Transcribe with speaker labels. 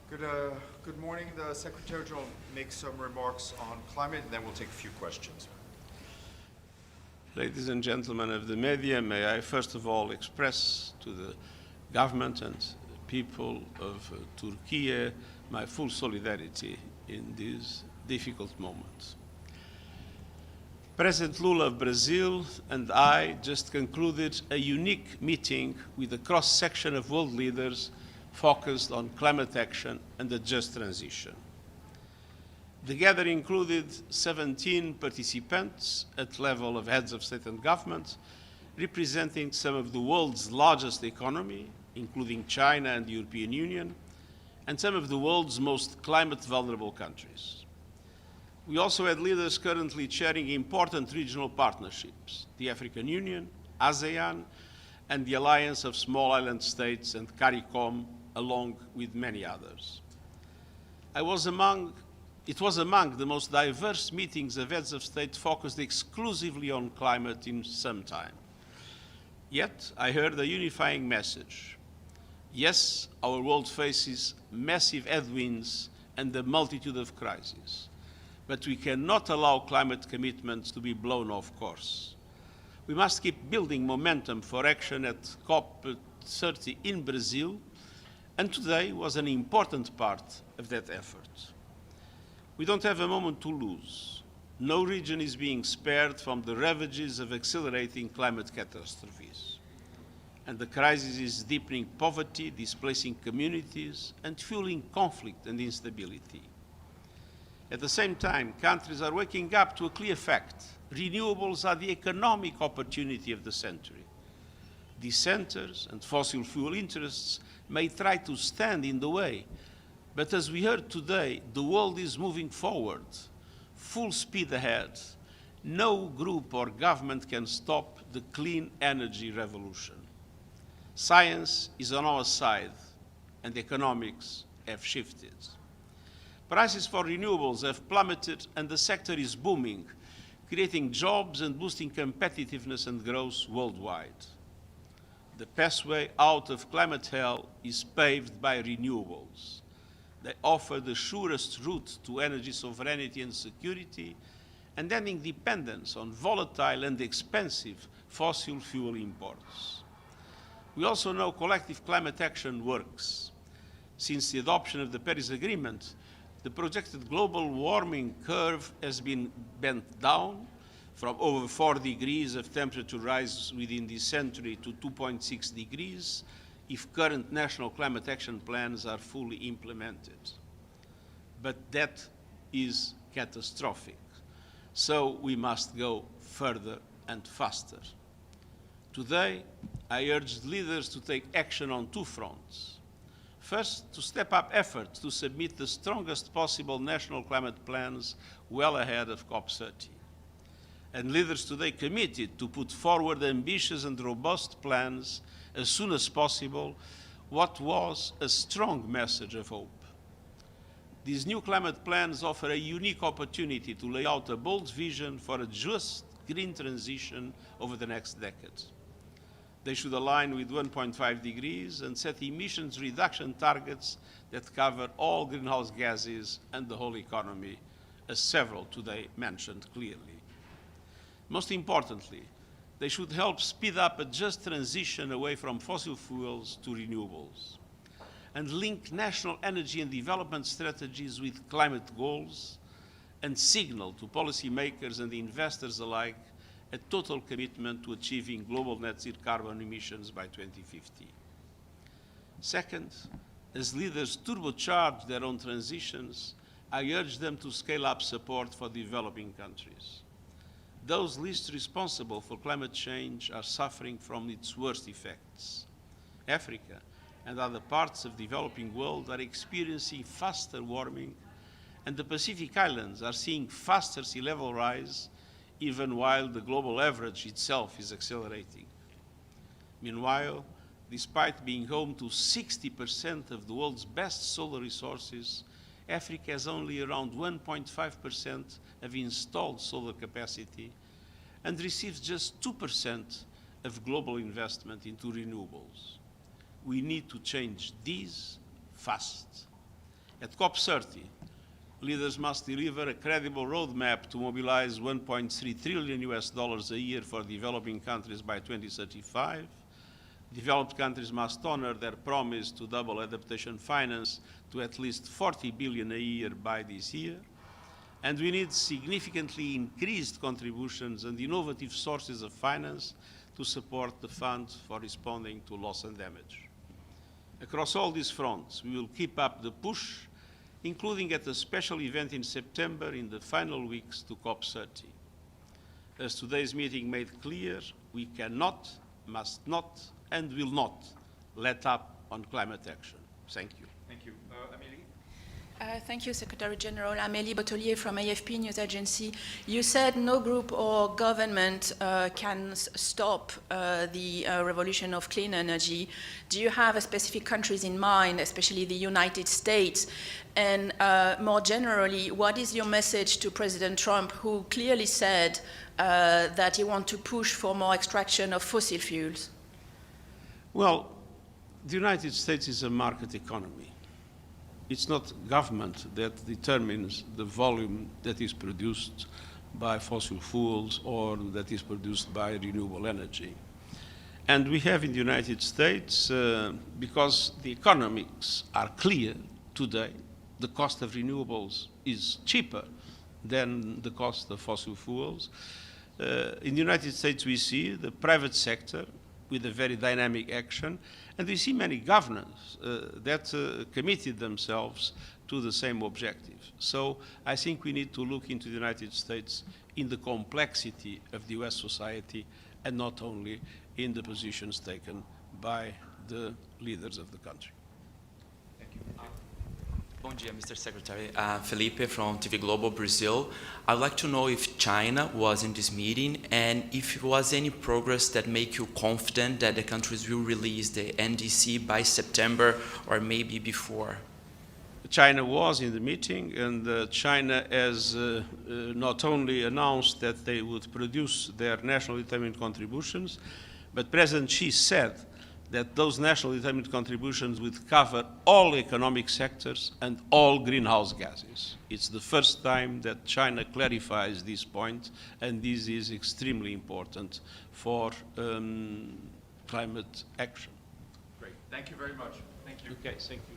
Speaker 1: Good morning. The Secretary General will make some remarks on climate, and then we'll take a few questions.
Speaker 2: Ladies and gentlemen of the media, may I first of all express to the government and people of Turkey my full solidarity in these difficult moments. President Lula of Brazil and I just concluded a unique meeting with a cross-section of world leaders focused on climate action and a just transition. The gathering included 17 participants at the level of heads of state and government, representing some of the world's largest economy, including China and the European Union, and some of the world's most climate vulnerable countries. We also had leaders currently chairing important regional partnerships, the African Union, ASEAN, and the Alliance of Small Island States and CARICOM, along with many others. It was among the most diverse meetings of heads of state focused exclusively on climate in some time. Yet, I heard a unifying message. Yes, our world faces massive headwinds and a multitude of crises, but we cannot allow climate commitments to be blown off course. We must keep building momentum for action at COP30 in Brazil, and today was an important part of that effort. We don't have a moment to lose. No region is being spared from the ravages of accelerating climate catastrophes. And the crisis is deepening poverty, displacing communities, and fueling conflict and instability. At the same time, countries are waking up to a clear fact. Renewables are the economic opportunity of the century. Dissenters and fossil fuel interests may try to stand in the way, but as we heard today, the world is moving forward, full speed ahead. No group or government can stop the clean energy revolution. Science is on our side, and economics have shifted. Prices for renewables have plummeted, and the sector is booming, creating jobs and boosting competitiveness and growth worldwide. The pathway out of climate hell is paved by renewables. They offer the surest route to energy sovereignty and security, and ending dependence on volatile and expensive fossil fuel imports. We also know collective climate action works. Since the adoption of the Paris Agreement, the projected global warming curve has been bent down from over 4 degrees of temperature rise within this century to 2.6 degrees if current national climate action plans are fully implemented. But that is catastrophic. So we must go further and faster. Today, I urge leaders to take action on 2 fronts. First, to step up efforts to submit the strongest possible national climate plans well ahead of COP30. And leaders today committed to put forward ambitious and robust plans as soon as possible, what was a strong message of hope. These new climate plans offer a unique opportunity to lay out a bold vision for a just green transition over the next decade. They should align with 1.5 degrees and set emissions reduction targets that cover all greenhouse gases and the whole economy, as several today mentioned clearly. Most importantly, they should help speed up a just transition away from fossil fuels to renewables, and link national energy and development strategies with climate goals, and signal to policymakers and investors alike a total commitment to achieving global net zero carbon emissions by 2050. Second, as leaders turbocharge their own transitions, I urge them to scale up support for developing countries. Those least responsible for climate change are suffering from its worst effects. Africa and other parts of the developing world are experiencing faster warming, and the Pacific Islands are seeing faster sea level rise, even while the global average itself is accelerating. Meanwhile, despite being home to 60% of the world's best solar resources, Africa has only around 1.5% of installed solar capacity and receives just 2% of global investment into renewables. We need to change these fast. At COP30, leaders must deliver a credible roadmap to mobilize 1.3 trillion US dollars a year for developing countries by 2035. Developed countries must honor their promise to double adaptation finance to at least 40 billion a year by this year. And we need significantly increased contributions and innovative sources of finance to support the fund for responding to loss and damage. Across all these fronts, we will keep up the push, including at a special event in September in the final weeks to COP30. As today's meeting made clear, we cannot, must not, and will not let up on climate action. Thank you.
Speaker 1: Thank you. Amélie?
Speaker 3: Thank you, Secretary General. Amélie Bottelier from AFP News Agency. You said no group or government can stop the revolution of clean energy. Do you have specific countries in mind, especially the United States? And more generally, what is your message to President Trump, who clearly said that he wants to push for more extraction of fossil fuels?
Speaker 2: Well, the United States is a market economy. It's not government that determines the volume that is produced by fossil fuels or that is produced by renewable energy. And we have in the United States, because the economics are clear today, the cost of renewables is cheaper than the cost of fossil fuels. In the United States, we see the private sector with a very dynamic action, and we see many governments that committed themselves to the same objective. So I think we need to look into the United States in the complexity of the US society and not only in the positions taken by the leaders of the country.
Speaker 1: Thank you.
Speaker 4: Bom dia, Mr. Secretary. Felipe from TV Global Brazil. I'd like to know if China was in this meeting and if there was any progress that make you confident that the countries will release the NDC by September or maybe before.
Speaker 2: China was in the meeting, and China has not only announced that they would produce their nationally determined contributions, but President Xi said that those nationally determined contributions would cover all economic sectors and all greenhouse gases. It's the first time that China clarifies this point, and this is extremely important for climate action.
Speaker 1: Great. Thank you very much. Thank you.
Speaker 2: Okay, thank you.